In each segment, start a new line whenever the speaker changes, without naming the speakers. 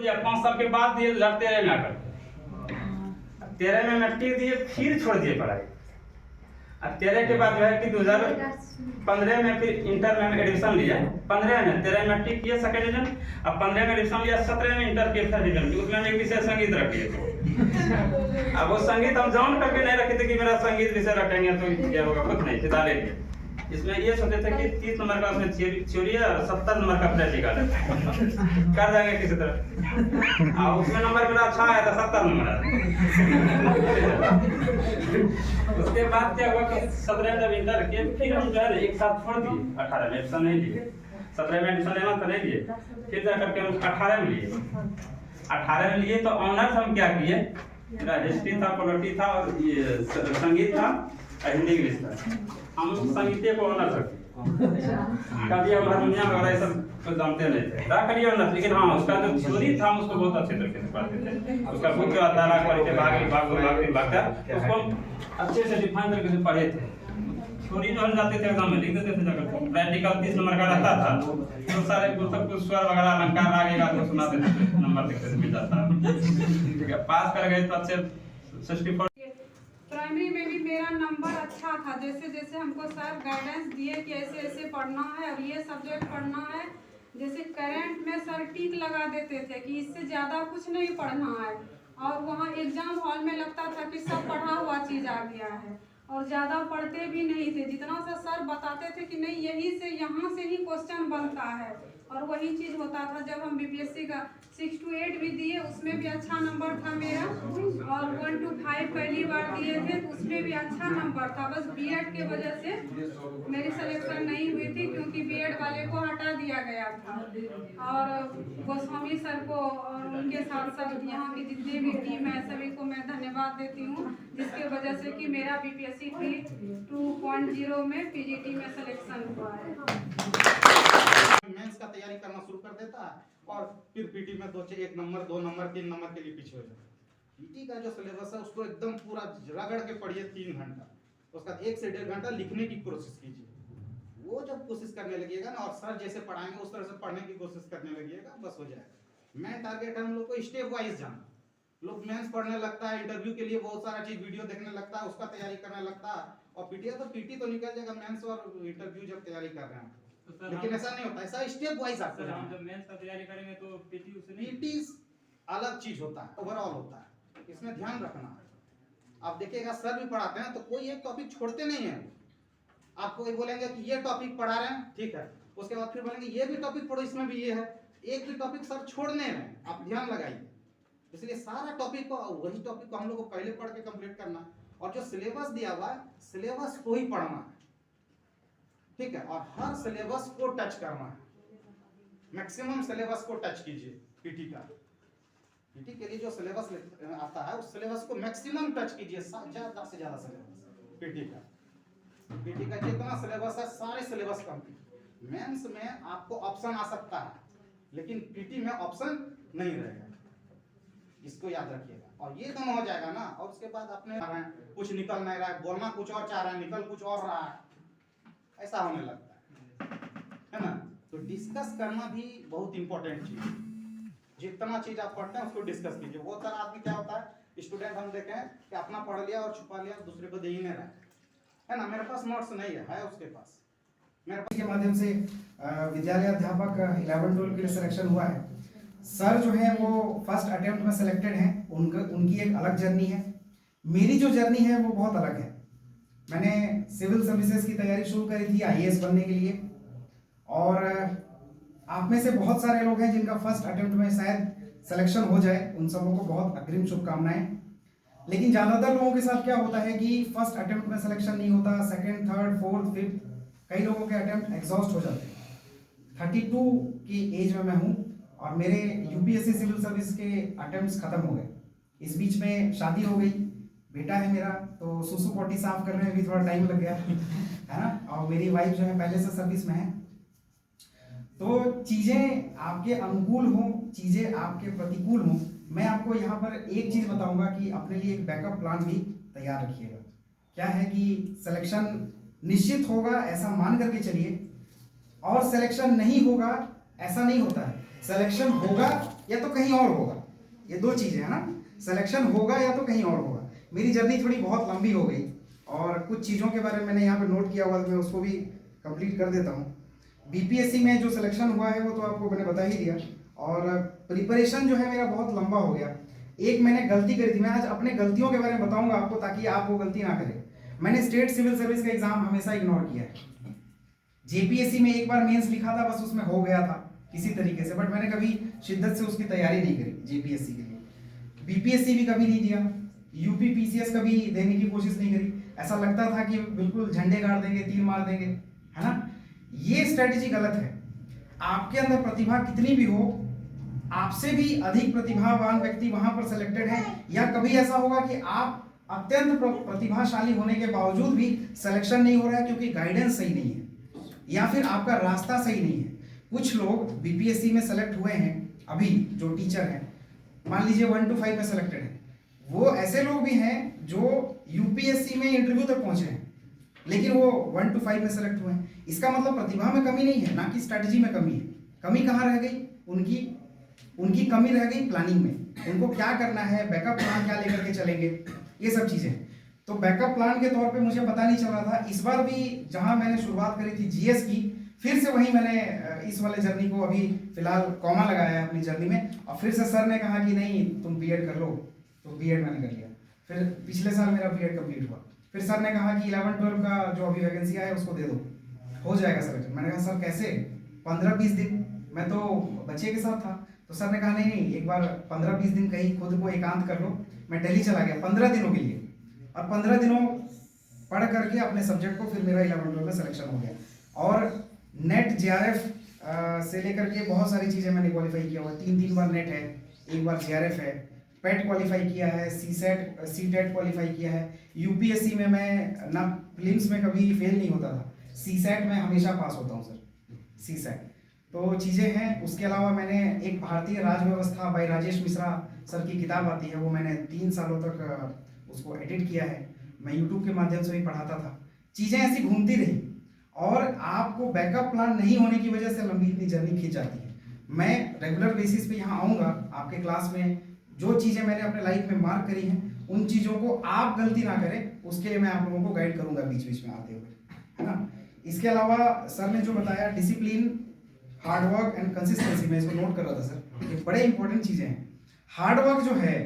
या 5 साल के बाद दिए 13 में आकर 13 में मैट्रिक दिए, फिर छोड़ दिए पढ़ाई। अब 13 के बाद जो है कि 2015 में फिर इंटर में एडमिशन लिया, 15 में 13 में मैट्रिक किया सेकंड डिवीजन, अब 15 में एडमिशन लिया, 17 में इंटर के फर्स्ट डिवीजन, उसमें हम एक विषय संगीत रख लिए थे। अब वो संगीत हम जान करके नहीं रखे थे कि मेरा संगीत विषय रखेंगे तो क्या होगा, कुछ नहीं, सीधा ले लिए। इसमें ये सोचे थे कि 30 नंबर का उसमें थ्योरी है और 70 नंबर का प्रैक्टिकल है, कर जाएंगे किसी तरह। और उसमें नंबर मेरा अच्छा आया था, 70 नंबर आया। उसके बाद क्या हुआ कि 17 जब इंटर के फिर हम जो है एक साथ छोड़ दिए, 18 में एडमिशन नहीं लिए, 17 में एडमिशन लेना था नहीं लिए, फिर जाकर के हम 18 में लिए। 18 में लिए तो ऑनर्स हम क्या किए, मेरा हिस्ट्री था, पॉलिटी था और ये संगीत था, हिंदी इंग्लिश था। हम संगीत को ऑनर्स रखे, कभी हम हारमोनियम वगैरह सब कुछ जानते नहीं थे, रख लिया ऑनर्स। लेकिन हाँ, उसका जो थ्योरी था हम उसको बहुत अच्छे तरीके से पढ़ते थे। उसका बुक तारा करके भाग उसको अच्छे से डिफाइन करके से पढ़े थे। थ्योरी जो हम जाते थे एग्जाम में लिख देते थे, जाकर प्रैक्टिकल 30 नंबर का रहता था, तो सारे कुछ स्वर वगैरह अलंकार लगेगा तो सुना देते थे, नंबर देखते से मिल जाता। ठीक है, पास कर गए तो अच्छे 64।
प्राइमरी में भी मेरा नंबर अच्छा था, जैसे जैसे हमको सर गाइडेंस दिए कि ऐसे ऐसे पढ़ना है और ये सब्जेक्ट पढ़ना है। जैसे करंट में सर टिक लगा देते थे कि इससे ज़्यादा कुछ नहीं पढ़ना है, और वहाँ एग्जाम हॉल में लगता था कि सब पढ़ा हुआ चीज़ आ गया है और ज़्यादा पढ़ते भी नहीं थे। जितना सा सर बताते थे कि नहीं यही से यहाँ से ही क्वेश्चन बनता है और वही चीज़ होता था। जब हम बीपीएससी का 6 to 8 भी दिए, उसमें भी अच्छा नंबर था मेरा, और 1 to 5 पहली बार दिए थे तो उसमें भी अच्छा नंबर था। बस बीएड के वजह से मेरी सिलेक्शन नहीं हुई थी, क्योंकि बीएड वाले को हटा दिया गया था। और गोस्वामी सर को और उनके साथ साथ यहाँ की जितने भी टीम है सभी को मैं धन्यवाद देती हूँ, जिसके वजह से कि मेरा बीपीएससी 2.0 में पीजीटी में सिलेक्शन हुआ है।
मेंस का तैयारी करना शुरू कर देता है और फिर पीटी में 1 नंबर 2 नंबर 3 नंबर के लिए पीछे हो जाता है। पीटी का जो सिलेबस है उसको एकदम पूरा रगड़ के पढ़िए 3 घंटा, उसका 1 से 1.5 घंटा लिखने की कोशिश कीजिए। वो जब कोशिश करने लगिएगा ना और सर जैसे पढ़ाएंगे उस तरह से पढ़ने की कोशिश करने लगिएगा, बस हो जाएगा। मेन टारगेट है हम लोग को स्टेप वाइज जाना। लोग मेंस पढ़ने लगता है, इंटरव्यू के लिए बहुत सारा चीज वीडियो देखने लगता है, उसका तैयारी करने लगता है, और पीटी तो निकल जाएगा मेंस और इंटरव्यू जब तैयारी कर रहे हैं। तो लेकिन ऐसा नहीं होता, ऐसा स्टेप वाइज आपको
हम जब मेंस का तैयारी करेंगे तो पीटी उससे नहीं,
पीटी अलग चीज होता है, ओवरऑल होता है, इसमें ध्यान रखना है। आप देखिएगा सर भी पढ़ाते हैं तो कोई एक टॉपिक छोड़ते नहीं है। आपको ये बोलेंगे कि ये टॉपिक पढ़ा रहे हैं, ठीक है, उसके बाद फिर बोलेंगे ये भी टॉपिक पढ़ो, इसमें भी ये है, एक भी टॉपिक सर छोड़ने रहे, आप ध्यान लगाइए। इसलिए सारा टॉपिक को, वही टॉपिक को हम लोग को पहले पढ़ के कंप्लीट करना, और जो सिलेबस दिया हुआ है सिलेबस को ही पढ़ना है, ठीक है, और हर सिलेबस को टच करना है। मैक्सिमम सिलेबस को टच कीजिए। पीटी के लिए जो सिलेबस आता है उस सिलेबस को मैक्सिमम टच कीजिए, ज्यादा से ज्यादा सिलेबस पीटी का जितना सिलेबस है सारे सिलेबस कंप्लीट। मेंस में आपको ऑप्शन आ सकता है लेकिन पीटी में ऑप्शन नहीं रहेगा, इसको याद रखिएगा। और ये दोनों हो जाएगा ना, और उसके बाद अपने कुछ निकल नहीं रहा है, बोलना कुछ और चाह रहा है, निकल कुछ और रहा है, ऐसा होने लगता है ना। तो डिस्कस करना भी बहुत इंपॉर्टेंट चीज है। जितना चीज आप पढ़ते हैं उसको डिस्कस कीजिए। वो तरह आदमी क्या होता है, स्टूडेंट हम देखे कि अपना पढ़ लिया और छुपा लिया, दूसरे को दे ही नहीं रहा है ना। मेरे पास नोट्स नहीं है उसके पास। मेरे पास
के माध्यम से विद्यालय अध्यापक 11-12 के लिए सिलेक्शन हुआ है। सर जो है वो फर्स्ट अटेम्प्ट में सिलेक्टेड हैं, उनकी एक अलग जर्नी है। मेरी जो जर्नी है वो बहुत अलग है। मैंने सिविल सर्विसेज की तैयारी शुरू करी थी आईएएस बनने के लिए, और आप में से बहुत सारे लोग हैं जिनका फर्स्ट अटेम्प्ट में शायद सिलेक्शन हो जाए, उन सबों को बहुत अग्रिम शुभकामनाएं। लेकिन ज़्यादातर लोगों के साथ क्या होता है कि फर्स्ट अटेम्प्ट में सिलेक्शन नहीं होता, सेकंड, थर्ड, फोर्थ, फिफ्थ, कई लोगों के अटेम्प्ट एग्जॉस्ट हो जाते हैं। 32 की एज में मैं हूँ और मेरे यूपीएससी सिविल सर्विस के अटेम्प्ट्स खत्म हो गए। इस बीच में शादी हो गई, बेटा है मेरा, तो सुसु पोटी साफ करने में भी थोड़ा टाइम लग गया है ना। और मेरी वाइफ जो है पहले से सर्विस में है। तो चीज़ें आपके अनुकूल हों, चीज़ें आपके प्रतिकूल हों, मैं आपको यहाँ पर एक चीज़ बताऊंगा कि अपने लिए एक बैकअप प्लान भी तैयार रखिएगा। क्या है कि सिलेक्शन निश्चित होगा ऐसा मान करके चलिए, और सिलेक्शन नहीं होगा ऐसा नहीं होता है। सिलेक्शन होगा या तो कहीं और होगा। ये दो चीज़ें है ना, सिलेक्शन होगा या तो कहीं और होगा। मेरी जर्नी थोड़ी बहुत लंबी हो गई और कुछ चीज़ों के बारे में मैंने यहाँ पे नोट किया हुआ, मैं उसको भी कंप्लीट कर देता हूँ। बीपीएससी में जो सिलेक्शन हुआ है वो तो आपको मैंने बता ही दिया, और प्रिपरेशन जो है मेरा बहुत लंबा हो गया। एक मैंने गलती करी थी, मैं आज अपने गलतियों के बारे में बताऊंगा आपको ताकि आप वो गलती ना करें। मैंने स्टेट सिविल सर्विस का एग्जाम हमेशा इग्नोर किया है। जेपीएससी में एक बार मेंस लिखा था, बस उसमें हो गया था किसी तरीके से, बट मैंने कभी शिद्दत से उसकी तैयारी नहीं करी जेपीएससी के लिए। बीपीएससी भी कभी नहीं दिया, यूपी पीसीएस कभी देने की कोशिश नहीं करी। ऐसा लगता था कि बिल्कुल झंडे गाड़ देंगे, तीर मार देंगे, है ना। ये स्ट्रेटेजी गलत है। आपके अंदर प्रतिभा कितनी भी हो, आपसे भी अधिक प्रतिभावान व्यक्ति वहां पर सिलेक्टेड है, या कभी ऐसा होगा कि आप अत्यंत प्रतिभाशाली होने के बावजूद भी सिलेक्शन नहीं हो रहा है क्योंकि गाइडेंस सही नहीं है या फिर आपका रास्ता सही नहीं है। कुछ लोग बीपीएससी में सेलेक्ट हुए हैं अभी, जो टीचर हैं, मान लीजिए 1 to 5 में सिलेक्टेड है, वो ऐसे लोग भी हैं जो यूपीएससी में इंटरव्यू तक पहुंचे हैं लेकिन वो 1 to 5 में सेलेक्ट हुए हैं। इसका मतलब प्रतिभा में कमी नहीं है, ना कि स्ट्रैटेजी में कमी है। कमी कहाँ रह गई? उनकी कमी रह गई प्लानिंग में। उनको क्या करना है, बैकअप प्लान क्या लेकर के चलेंगे, ये सब चीजें। तो बैकअप प्लान के तौर पे मुझे पता नहीं चल रहा था। इस बार भी जहां मैंने शुरुआत करी थी जीएस की, फिर से वही मैंने इस वाले जर्नी को अभी फिलहाल कॉमा लगाया है अपनी जर्नी में, और फिर से सर ने कहा कि नहीं तुम बीएड कर लो, तो बीएड मैंने कर लिया। फिर पिछले साल मेरा बीएड कंप्लीट हुआ। फिर सर ने कहा कि 11-12 का जो अभी वैकेंसी आया उसको दे दो, हो जाएगा सिलेक्शन। मैंने कहा सर कैसे? 15-20 दिन, मैं तो बच्चे के साथ था। तो सर ने कहा नहीं, एक बार 15-20 दिन कहीं खुद को एकांत कर लो। मैं दिल्ली चला गया 15 दिनों के लिए, और 15 दिनों पढ़ करके अपने सब्जेक्ट को फिर मेरा 11-12 में सिलेक्शन हो गया। और नेट जेआरएफ से लेकर के बहुत सारी चीज़ें मैंने क्वालिफाई किया हुआ। 3 बार नेट है, 1 बार जेआरएफ है, पेट क्वालिफाई किया है, सीटेट क्वालिफाई किया है। यूपीएससी में मैं ना प्रीलिम्स में कभी फेल नहीं होता था, सीसेट में हमेशा पास होता हूँ सर, सीसेट। तो चीज़ें हैं। उसके अलावा मैंने एक भारतीय राज व्यवस्था बाय राजेश मिश्रा सर की किताब आती है, वो मैंने 3 सालों तक उसको एडिट किया है। मैं यूट्यूब के माध्यम से भी पढ़ाता था। चीज़ें ऐसी घूमती रही, और आपको बैकअप प्लान नहीं होने की वजह से लंबी इतनी जर्नी खींच जाती है। मैं रेगुलर बेसिस पे यहाँ आऊँगा आपके क्लास में, जो चीज़ें मैंने अपने लाइफ में मार्क करी हैं उन चीज़ों को आप गलती ना करें, उसके लिए मैं आप लोगों को गाइड करूँगा बीच बीच में आते हुए, है ना। इसके अलावा सर ने जो बताया डिसिप्लिन, हार्डवर्क एंड कंसिस्टेंसी, मैं इसको नोट कर रहा था सर, ये बड़े इंपॉर्टेंट चीज़ें हैं। हार्डवर्क जो है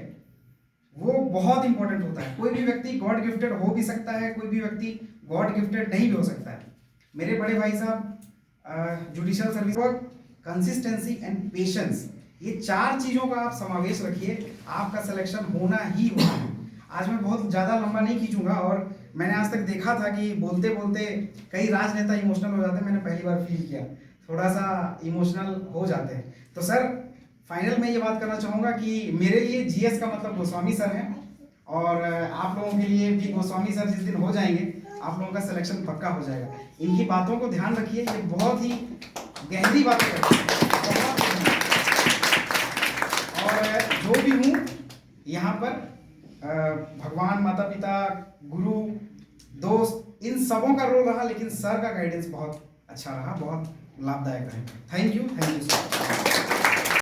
वो बहुत इंपॉर्टेंट होता है। कोई भी व्यक्ति गॉड गिफ्टेड हो भी सकता है, कोई भी व्यक्ति गॉड गिफ्टेड नहीं भी हो सकता है। मेरे बड़े भाई साहब judicial service, consistency and patience, ये 4 चीज़ों का आप समावेश रखिए, आपका सिलेक्शन होना ही होना है। आज मैं बहुत ज़्यादा लंबा नहीं खींचूंगा, और मैंने आज तक देखा था कि बोलते बोलते कई राजनेता इमोशनल हो जाते हैं। मैंने पहली बार फील किया, थोड़ा सा इमोशनल हो जाते हैं। तो सर फाइनल में ये बात करना चाहूँगा कि मेरे लिए जीएस का मतलब गोस्वामी सर हैं, और आप लोगों के लिए भी गोस्वामी सर जिस दिन हो जाएंगे आप लोगों का सिलेक्शन पक्का हो जाएगा। इनकी बातों को ध्यान रखिए, ये बहुत ही गहरी बातें करते हैं। और जो भी हूँ यहाँ पर, भगवान, माता पिता, गुरु, दोस्त, इन सबों का रोल रहा, लेकिन सर का गाइडेंस बहुत अच्छा रहा, बहुत लाभदायक रहा। Thank you sir.